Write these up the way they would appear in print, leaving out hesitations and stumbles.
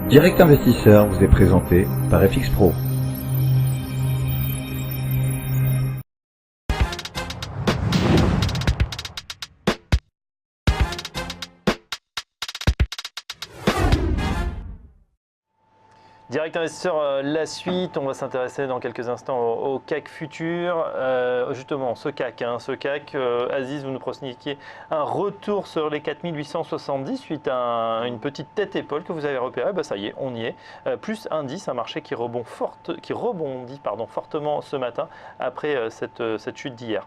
Direct Investisseur vous est présenté par FX Pro. Direct Investisseur, la suite, on va s'intéresser dans quelques instants au CAC futur. Justement, ce CAC, Aziz, vous nous pronostiquez un retour sur les 4870 suite à une petite tête-épaule que vous avez repérée. Ça y est, on y est. Plus indice, un marché qui rebondit fortement ce matin après cette chute d'hier.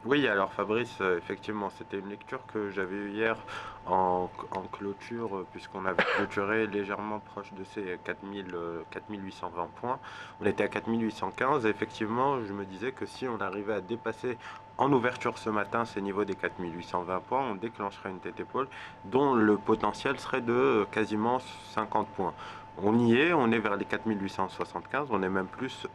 Oui, alors Fabrice, effectivement, c'était une lecture que j'avais eue hier en clôture, puisqu'on avait clôturé légèrement proche de ces 4820 points. On était à 4815 et effectivement, je me disais que si on arrivait à dépasser en ouverture ce matin ces niveaux des 4820 points, on déclencherait une tête-épaule dont le potentiel serait de quasiment 50 points. On y est, on est vers les 4875, on est même plus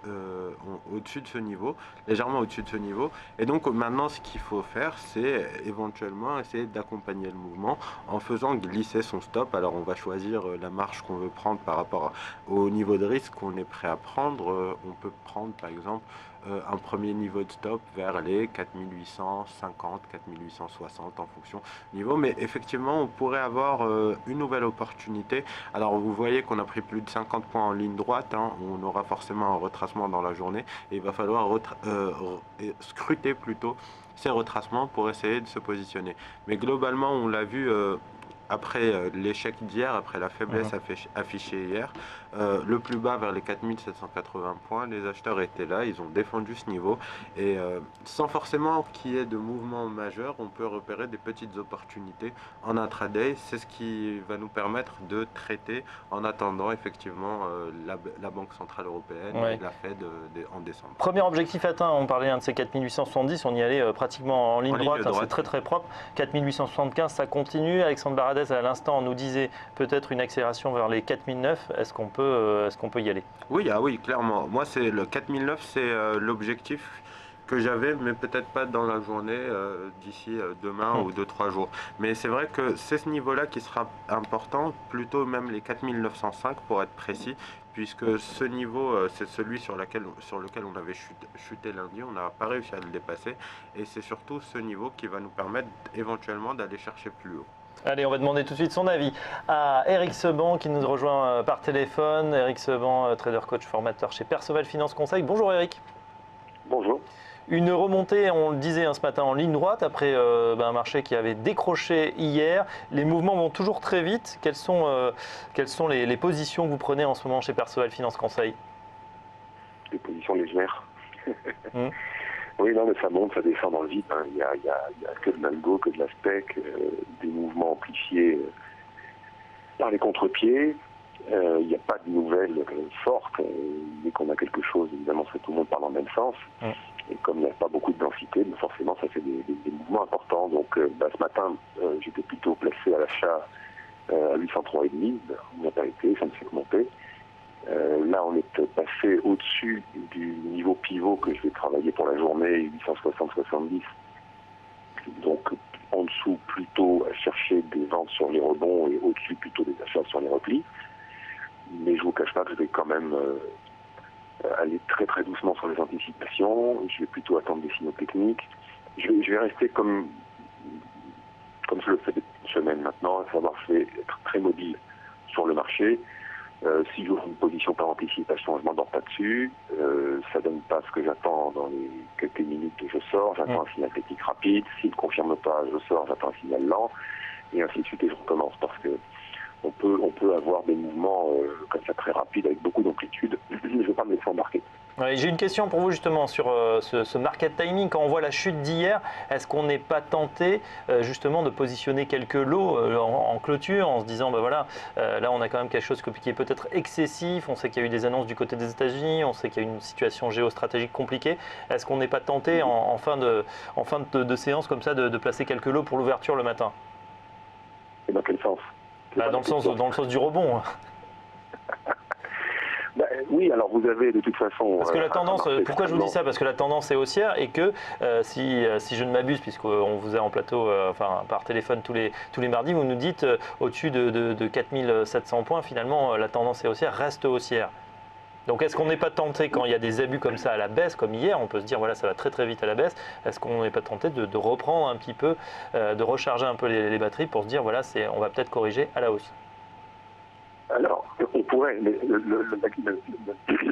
au-dessus de ce niveau, légèrement au-dessus de ce niveau. Et donc maintenant, ce qu'il faut faire, c'est éventuellement essayer d'accompagner le mouvement en faisant glisser son stop. Alors on va choisir la marge qu'on veut prendre par rapport au niveau de risque qu'on est prêt à prendre. On peut prendre par exemple un premier niveau de stop vers les 4850, 4860 en fonction du niveau. Mais effectivement, on pourrait avoir une nouvelle opportunité. Alors vous voyez qu'on a pris plus de 50 points en ligne droite, hein. On aura forcément un retracement dans la journée et il va falloir scruter plutôt ces retracements pour essayer de se positionner. Mais globalement, on l'a vu après l'échec d'hier, après la faiblesse affichée hier, le plus bas vers les 4780 points, les acheteurs étaient là, ils ont défendu ce niveau et sans forcément qu'il y ait de mouvement majeur, on peut repérer des petites opportunités en intraday. C'est ce qui va nous permettre de traiter en attendant effectivement la Banque Centrale Européenne et la Fed en décembre. Premier objectif atteint, on parlait de ces 4870, on y allait pratiquement en ligne droite, c'est très très propre. 4875, ça continue. Alexandre Baradez à l'instant nous disait peut-être une accélération vers les 4009. Est-ce qu'on peut y aller? Oui, clairement. Moi, c'est le 4009, c'est l'objectif que j'avais, mais peut-être pas dans la journée d'ici demain ou 2-3 jours. Mais c'est vrai que c'est ce niveau-là qui sera important, plutôt même les 4905 pour être précis, puisque ce niveau, c'est celui sur lequel on avait chuté lundi, on n'a pas réussi à le dépasser, et c'est surtout ce niveau qui va nous permettre éventuellement d'aller chercher plus haut. Allez, on va demander tout de suite son avis à Eric Seban qui nous rejoint par téléphone. Eric Seban, trader coach formateur chez Perceval Finance Conseil. Bonjour Eric. Bonjour. Une remontée, on le disait ce matin, en ligne droite après un marché qui avait décroché hier. Les mouvements vont toujours très vite. Quelles sont les positions que vous prenez en ce moment chez Perceval Finance Conseil? Des positions légères. Oui, non, mais ça monte, ça descend dans le vide. Hein. Il y a que de l'algo, que de la spec, des mouvements amplifiés par les contre-pieds. Il n'y a pas de nouvelles fortes. Dès qu'on a quelque chose, évidemment, tout le monde parle dans le même sens. Et comme il n'y a pas beaucoup de densité, forcément, ça fait des mouvements importants. Donc, ce matin, j'étais plutôt placé à l'achat à 803,5. On n'a pas été, ça ne fait que monter. Là, on est passé au-dessus du niveau pivot que je vais travailler pour la journée, 860-70. Donc, en dessous, plutôt à chercher des ventes sur les rebonds et au-dessus, plutôt des achats sur les replis. Mais je ne vous cache pas que je vais quand même aller très très doucement sur les anticipations. Je vais plutôt attendre des signaux techniques. Je vais rester comme je le fais depuis une semaine maintenant, à savoir que je vais être très mobile sur le marché. Si j'ouvre une position par anticipation, je ne m'endors pas dessus. Ça ne donne pas ce que j'attends dans les quelques minutes que je sors. J'attends un signal technique rapide. S'il ne confirme pas, je sors, j'attends un signal lent. Et ainsi de suite, et je recommence. Parce que on peut avoir des mouvements comme ça très rapides avec beaucoup d'amplitude. Je ne vais pas me laisser embarquer. Ouais, j'ai une question pour vous justement sur ce market timing. Quand on voit la chute d'hier, est-ce qu'on n'est pas tenté justement de positionner quelques lots en clôture en se disant là on a quand même quelque chose qui est peut-être excessif, on sait qu'il y a eu des annonces du côté des États-Unis, on sait qu'il y a une situation géostratégique compliquée. Est-ce qu'on n'est pas tenté en fin de séance comme ça de placer quelques lots pour l'ouverture le matin? Et dans quel sens? Dans le sens du rebond. Oui, alors vous avez de toute façon... Parce que la tendance, pourquoi je vous dis ça? Parce que la tendance est haussière et que si je ne m'abuse, puisqu'on vous a en plateau, enfin par téléphone tous les mardis, vous nous dites au-dessus de 4700 points, finalement la tendance est haussière, reste haussière. Donc est-ce qu'on n'est pas tenté quand il y a des abus comme ça à la baisse, comme hier, on peut se dire voilà ça va très très vite à la baisse, est-ce qu'on n'est pas tenté de reprendre un petit peu, de recharger un peu les batteries pour se dire voilà on va peut-être corriger à la hausse? Alors, on pourrait, mais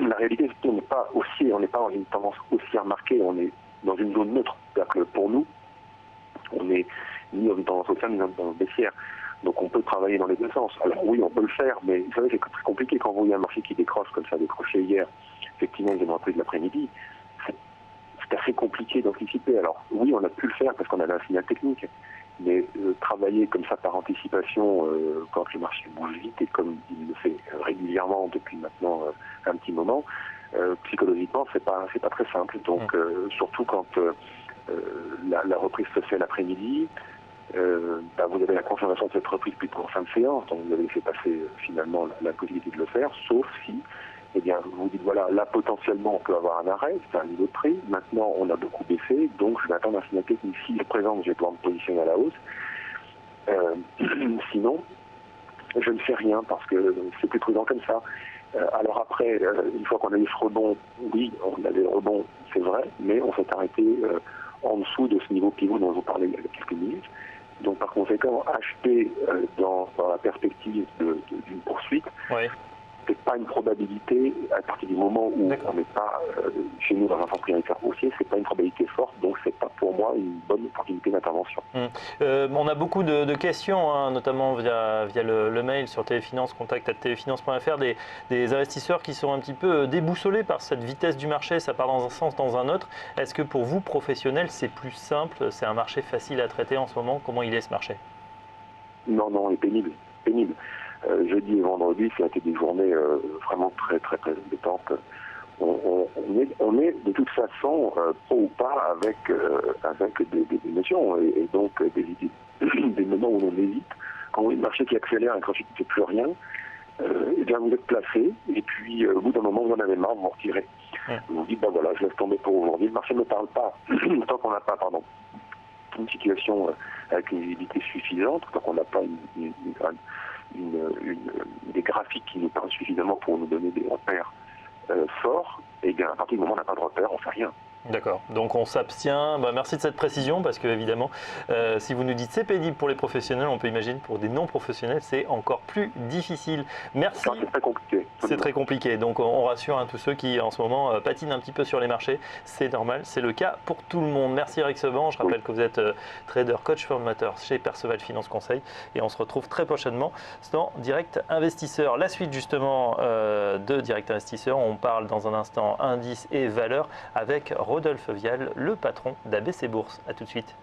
la réalité, c'est qu'on n'est pas haussier, on n'est pas dans une tendance haussière marquée, on est dans une zone neutre. C'est-à-dire que pour nous, on n'est ni dans une tendance haussière, ni dans une tendance baissière. Donc on peut travailler dans les deux sens. Alors oui, on peut le faire, mais vous savez, c'est très compliqué quand vous voyez un marché qui décroche comme ça a décroché hier, effectivement, une reprise de l'après-midi. C'est assez compliqué d'anticiper. Alors oui, on a pu le faire parce qu'on avait un signal technique, mais travailler comme ça par anticipation quand le marché bouge vite et comme il le fait régulièrement depuis maintenant un petit moment, psychologiquement c'est pas très simple. Donc surtout quand la reprise se fait l'après-midi, vous avez la confirmation de cette reprise plutôt en fin de séance, donc vous avez laissé passer finalement la possibilité de le faire, sauf si vous vous dites voilà, là potentiellement on peut avoir un arrêt, c'est un niveau de prix, maintenant on a beaucoup baissé, donc je vais attendre un signal technique. Si je présente, je vais pouvoir me positionner à la hausse. Sinon, je ne fais rien parce que c'est plus prudent comme ça. Alors après, une fois qu'on a eu ce rebond, oui, on avait le rebond, c'est vrai, mais on s'est arrêté en dessous de ce niveau pivot dont je vous parlais il y a quelques minutes. Donc par conséquent, acheter dans la perspective d'une poursuite, oui. C'est pas une probabilité à partir du moment où on n'est pas chez nous dans un centre prioritaire haussier, c'est pas une probabilité forte, donc c'est pas pour moi une bonne opportunité d'intervention. On a beaucoup de questions, hein, notamment via le mail sur Téléfinance, contact@téléfinance.fr, des investisseurs qui sont un petit peu déboussolés par cette vitesse du marché, ça part dans un sens, dans un autre. Est-ce que pour vous, professionnels, c'est plus simple, c'est un marché facile à traiter en ce moment? Comment il est ce marché? Non, il est pénible. Jeudi et vendredi, ça a été des journées vraiment très très très embêtantes. On est de toute façon pro ou pas avec des émotions et donc des moments où on hésite. Quand on a un marché qui accélère et quand il ne fait plus rien, vous êtes placé et puis au bout d'un moment vous en avez marre, vous vous retirez. Vous vous dites voilà, je laisse tomber pour aujourd'hui. Le marché ne me parle pas tant qu'on n'a pas une situation avec une visibilité suffisante, tant qu'on n'a pas des graphiques qui nous parlent suffisamment pour nous donner des repères forts, et bien à partir du moment où on n'a pas de repères, on ne fait rien. D'accord, donc on s'abstient. Merci de cette précision parce que évidemment, si vous nous dites c'est pénible pour les professionnels, on peut imaginer pour des non-professionnels c'est encore plus difficile. Merci. C'est très compliqué. C'est très compliqué, donc on rassure tous ceux qui en ce moment patinent un petit peu sur les marchés, c'est normal, c'est le cas pour tout le monde. Merci Eric Seban, je rappelle que vous êtes trader, coach formateur chez Perceval Finance Conseil et on se retrouve très prochainement dans Direct Investisseur. La suite justement de Direct Investisseur, on parle dans un instant indice et valeur avec Rodolphe Vial, le patron d'ABC Bourse. A tout de suite.